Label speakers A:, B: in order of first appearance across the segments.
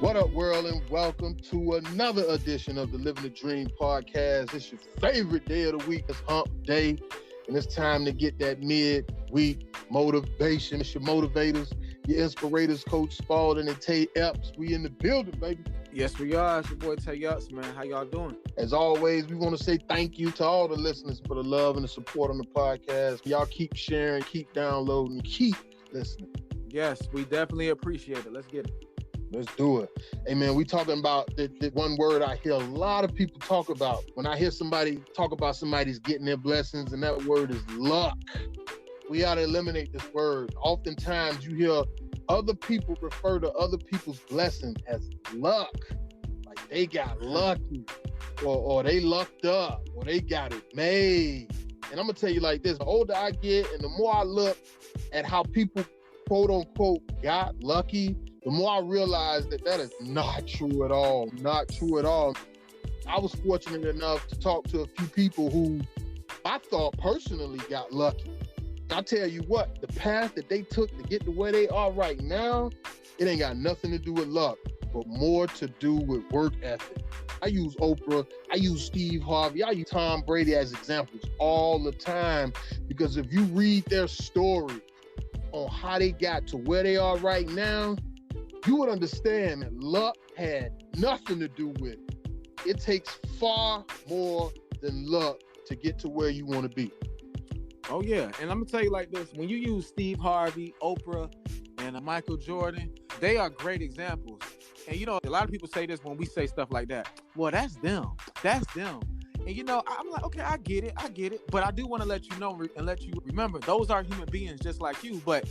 A: What up, world, and welcome to another edition of the Living the Dream podcast. It's your favorite day of the week. It's hump day, and it's time to get that mid-week motivation. It's your motivators, your inspirators, Coach Spaulding and Tay.epps. We in the building, baby.
B: Yes, we are. It's your boy Tay.epps, man. How y'all doing?
A: As always, we want to say thank you to all the listeners for the love and the support on the podcast. Y'all keep sharing, keep downloading, keep listening.
B: Yes, we definitely appreciate it. Let's get it.
A: Let's do it. Hey, man, we talking about the one word I hear a lot of people talk about. When I hear somebody talk about somebody's getting their blessings, and that word is luck. We ought to eliminate this word. Oftentimes, you hear other people refer to other people's blessings as luck. Like they got lucky, or they lucked up, or they got it made. And I'm going to tell you like this. The older I get and the more I look at how people, quote unquote, got lucky, the more I realize that is not true at all. Not true at all. I was fortunate enough to talk to a few people who I thought personally got lucky. I tell you what, the path that they took to get to where they are right now, it ain't got nothing to do with luck, but more to do with work ethic. I use Oprah, I use Steve Harvey, I use Tom Brady as examples all the time, because if you read their story on how they got to where they are right now, you would understand that luck had nothing to do with it. It takes far more than luck to get to where you want to be.
B: Oh, yeah. And I'm going to tell you like this. When you use Steve Harvey, Oprah, and Michael Jordan, they are great examples. And, you know, a lot of people say this when we say stuff like that. Well, that's them. That's them. And, you know, I'm like, okay, I get it. But I do want to let you know and let you remember, those are human beings just like you. But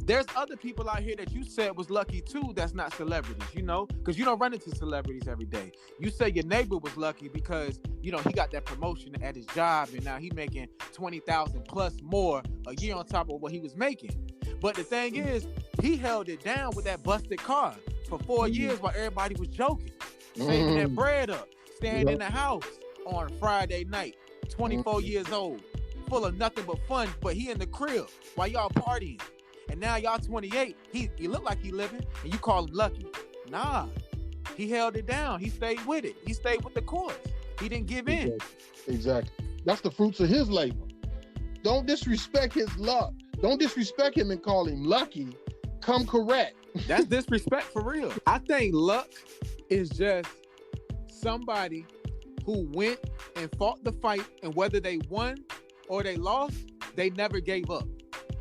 B: there's other people out here that you said was lucky too that's not celebrities, you know, because you don't run into celebrities every day. You say your neighbor was lucky because, you know, he got that promotion at his job and now he making 20,000 plus more a year on top of what he was making. But the thing is, he held it down with that busted car for 4 years while everybody was joking, saving that bread up, staying in the house on Friday night, 24 years old, full of nothing but fun, but he in the crib while y'all partying. And now y'all 28, he look like he living, and you call him lucky. Nah, he held it down. He stayed with it. He stayed with the course. He didn't give in.
A: Exactly. That's the fruits of his labor. Don't disrespect his luck. Don't disrespect him and call him lucky. Come correct.
B: That's disrespect for real. I think luck is just somebody who went and fought the fight, and whether they won or they lost, they never gave up.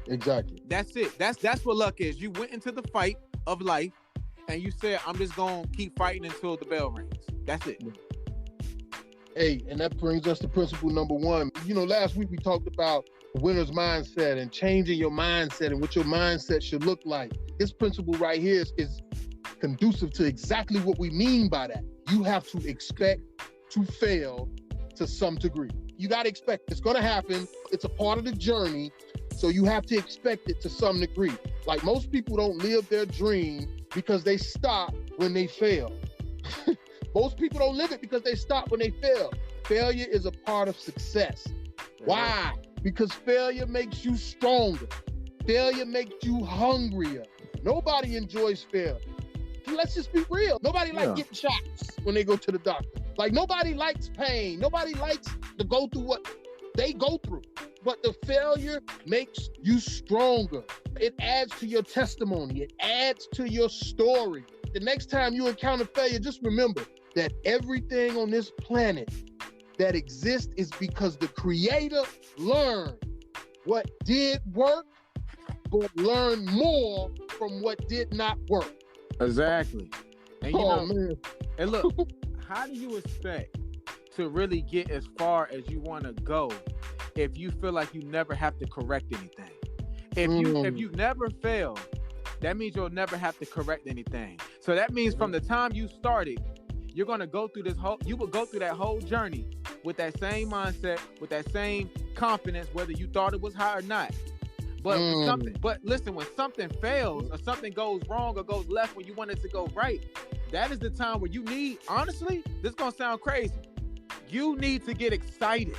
A: Exactly.
B: That's it. That's what luck is. You went into the fight of life and you said, I'm just going to keep fighting until the bell rings. That's it.
A: Hey, and that brings us to principle number one. You know, last week we talked about the winner's mindset and changing your mindset and what your mindset should look like. This principle right here is conducive to exactly what we mean by that. You have to expect to fail to some degree. You got to expect it's going to happen. It's a part of the journey. So you have to expect it to some degree. Like most people don't live their dream because they stop when they fail. Most people don't live it because they stop when they fail. Failure is a part of success. Why? Because failure makes you stronger. Failure makes you hungrier. Nobody enjoys failure. Let's just be real. Nobody likes getting shots when they go to the doctor. Like nobody likes pain. Nobody likes to go through what they go through. But the failure makes you stronger. It adds to your testimony. It adds to your story. The next time you encounter failure, just remember that everything on this planet that exists is because the Creator learned what did work, but learned more from what did not work.
B: Exactly. And you know,
A: man.
B: And look, how do you expect to really get as far as you want to go if you feel like you never have to correct anything? If you never fail, that means you'll never have to correct anything. So that means from the time you started, you're going to go through you will go through that whole journey with that same mindset, with that same confidence, whether you thought it was high or not. But listen, when something fails or something goes wrong or goes left when you want it to go right, that is the time where you need, honestly, this is going to sound crazy, you need to get excited.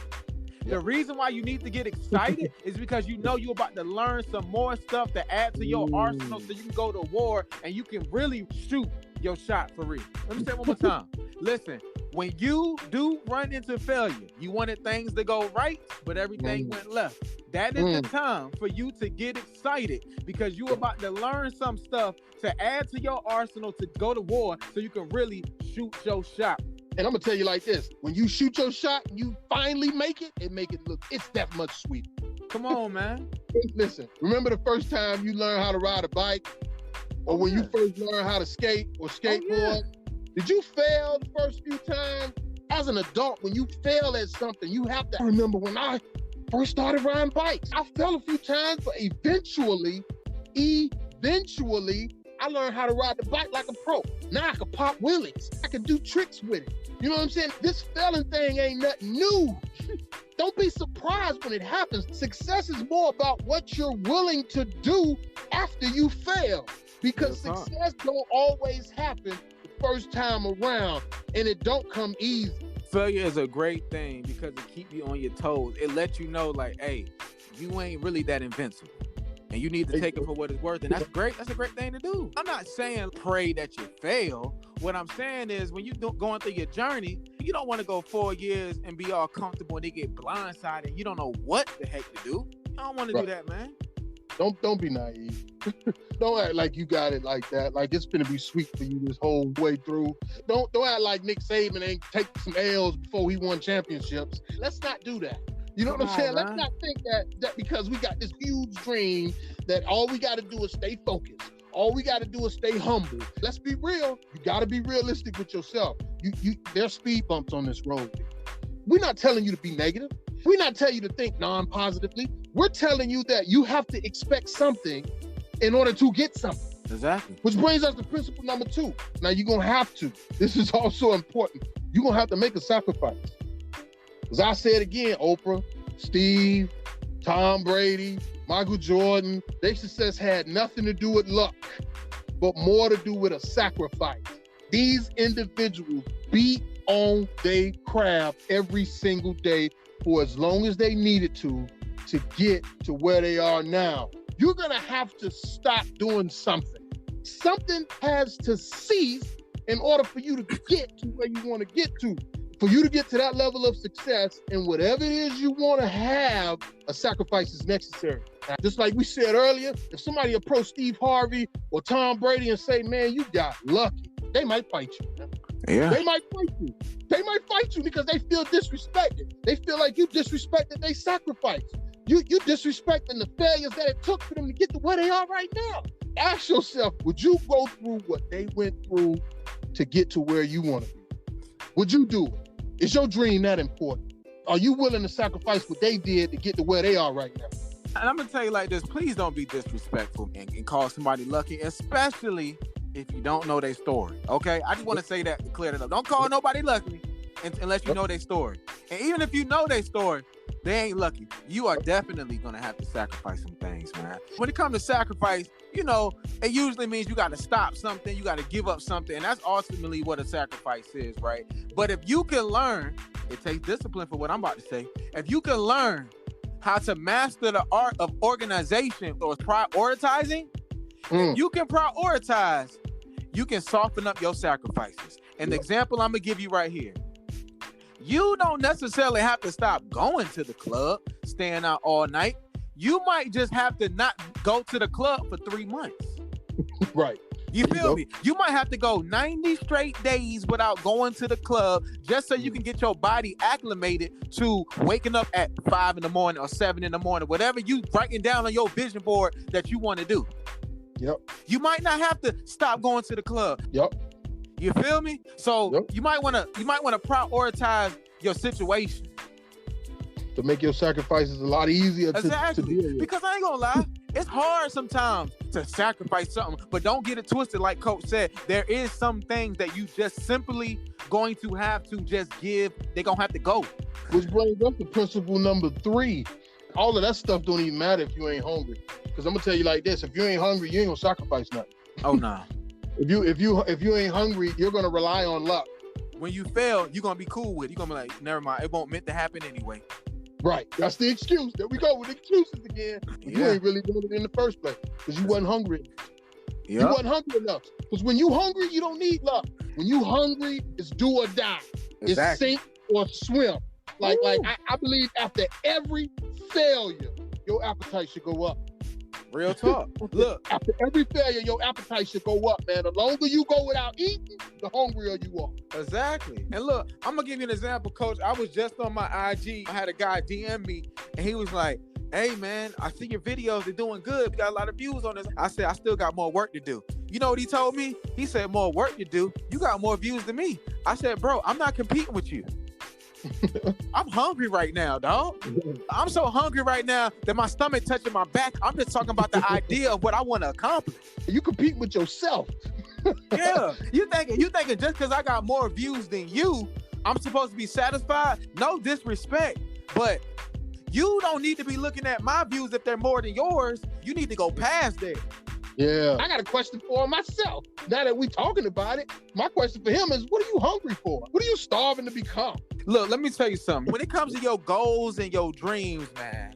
B: The reason why you need to get excited is because you know you're about to learn some more stuff to add to your arsenal so you can go to war and you can really shoot your shot for real. Let me say it one more time. Listen, when you do run into failure, you wanted things to go right, but everything went left. That is the time for you to get excited because you're about to learn some stuff to add to your arsenal to go to war so you can really shoot your shot.
A: And I'm gonna tell you like this: when you shoot your shot and you finally make it look it's that much sweeter.
B: Come on, man.
A: Listen, remember the first time you learned how to ride a bike, or when you first learned how to skate or skateboard? Did you fail the first few times? As an adult, when you fail at something, you have to remember when I first started riding bikes. I fell a few times, but eventually, I learned how to ride the bike like a pro. Now I can pop wheelies. I can do tricks with it. You know what I'm saying? This failing thing ain't nothing new. Don't be surprised when it happens. Success is more about what you're willing to do after you fail. Because success don't always happen the first time around, and it don't come easy.
B: Failure is a great thing because it keeps you on your toes. It lets you know, like, hey, you ain't really that invincible. And you need to take it for what it's worth. And that's great. That's a great thing to do. I'm not saying pray that you fail. What I'm saying is when you're going through your journey, you don't want to go 4 years and be all comfortable and they get blindsided and you don't know what the heck to do. I don't want to do that, man.
A: Don't be naive. Don't act like you got it like that. Like it's gonna be sweet for you this whole way through. Don't act like Nick Saban ain't take some L's before he won championships. Let's not do that. You know what I'm saying? Let's not think that because we got this huge dream that all we got to do is stay focused. All we got to do is stay humble. Let's be real. You got to be realistic with yourself. There's speed bumps on this road. We're not telling you to be negative. We're not telling you to think non-positively. We're telling you that you have to expect something in order to get something.
B: Exactly.
A: Which brings us to principle number 2. Now you're going to have to. This is also important. You're going to have to make a sacrifice. As I said again, Oprah, Steve, Tom Brady, Michael Jordan, their success had nothing to do with luck, but more to do with a sacrifice. These individuals beat on their craft every single day for as long as they needed to get to where they are now. You're gonna have to stop doing something. Something has to cease in order for you to get to where you want to get to. For you to get to that level of success and whatever it is you want to have, a sacrifice is necessary. Now, just like we said earlier, if somebody approached Steve Harvey or Tom Brady and say, man, you got lucky, they might fight you.
B: Yeah.
A: They might fight you. They might fight you because they feel disrespected. They feel like you disrespected their sacrifice. You disrespecting the failures that it took for them to get to where they are right now. Ask yourself, would you go through what they went through to get to where you want to be? Would you do it? Is your dream that important? Are you willing to sacrifice what they did to get to where they are right now?
B: And I'm going to tell you like this, please don't be disrespectful and call somebody lucky, especially if you don't know their story, okay? I just want to say that to clear that up. Don't call nobody lucky unless you know their story. And even if you know their story, they ain't lucky. You are definitely going to have to sacrifice some things, man. When it comes to sacrifice, you know, it usually means you got to stop something, you got to give up something, and that's ultimately what a sacrifice is, right? But if you can learn, it takes discipline for what I'm about to say. If you can learn how to master the art of organization or prioritizing, if you can prioritize, you can soften up your sacrifices. And the example I'm going to give you right here, you don't necessarily have to stop going to the club, staying out all night. You might just have to not go to the club for 3 months.
A: Right.
B: You feel me? You might have to go 90 straight days without going to the club just so you can get your body acclimated to waking up at 5 in the morning or 7 in the morning, whatever you writing down on your vision board that you want to do.
A: Yep.
B: You might not have to stop going to the club.
A: Yep.
B: You feel me? So you might want to prioritize your situation
A: to make your sacrifices a lot easier to deal with.
B: Because I ain't gonna lie, it's hard sometimes to sacrifice something, but don't get it twisted. Like Coach said, there is some things that you just simply going to have to just give. They're gonna have to go.
A: Which brings up to principle number 3. All of that stuff don't even matter if you ain't hungry. Because I'm gonna tell you like this: if you ain't hungry, you ain't gonna sacrifice nothing.
B: Oh no.
A: If you ain't hungry, you're gonna rely on luck.
B: When you fail, you're gonna be cool with it. You're gonna be like, never mind, it won't meant to happen anyway.
A: Right. That's the excuse. There we go with excuses again. You ain't really doing it in the first place because you wasn't hungry. You wasn't hungry enough. Because when you hungry, you don't need luck. When you hungry, it's do or die.
B: Exactly.
A: It's sink or swim. I believe after every failure, your appetite should go up.
B: Real talk. Look.
A: After every failure, your appetite should go up, man. The longer you go without eating, the hungrier you are.
B: Exactly. And look, I'm going to give you an example, Coach. I was just on my IG. I had a guy DM me, and he was like, hey, man, I see your videos. They're doing good. We got a lot of views on this. I said, I still got more work to do. You know what he told me? He said, more work to do? You got more views than me. I said, bro, I'm not competing with you. I'm hungry right now, dog. I'm so hungry right now that my stomach touching my back. I'm just talking about the idea of what I want to accomplish.
A: You compete with yourself.
B: Yeah. You thinking just because I got more views than you, I'm supposed to be satisfied? No disrespect, but you don't need to be looking at my views if they're more than yours. You need to go past that.
A: Yeah. I got a question for myself. Now that we're talking about it, my question for him is, what are you hungry for? What are you starving to become?
B: Look, let me tell you something. When it comes to your goals and your dreams, man,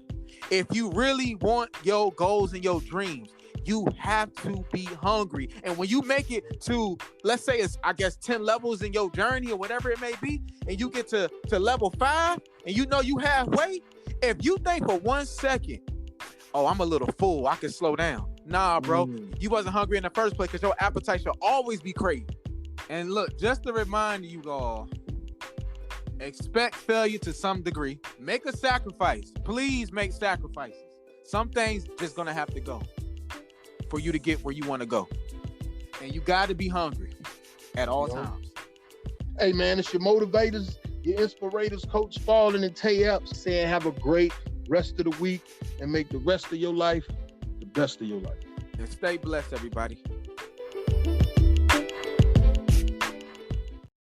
B: if you really want your goals and your dreams, you have to be hungry. And when you make it to, let's say it's, 10 levels in your journey or whatever it may be, and you get to level 5 and you know you halfway, if you think for 1 second, oh, I'm a little full, I can slow down. Nah, bro, you wasn't hungry in the first place because your appetite should always be craving. And look, just to remind you all, expect failure to some degree. Make a sacrifice. Please make sacrifices. Some things just gonna have to go for you to get where you want to go. And you got to be hungry at all times.
A: Hey, man, it's your motivators, your inspirators, Coach Spaulding and Tay.epps, saying have a great rest of the week and make the rest of your life the best of your life.
B: And stay blessed, everybody.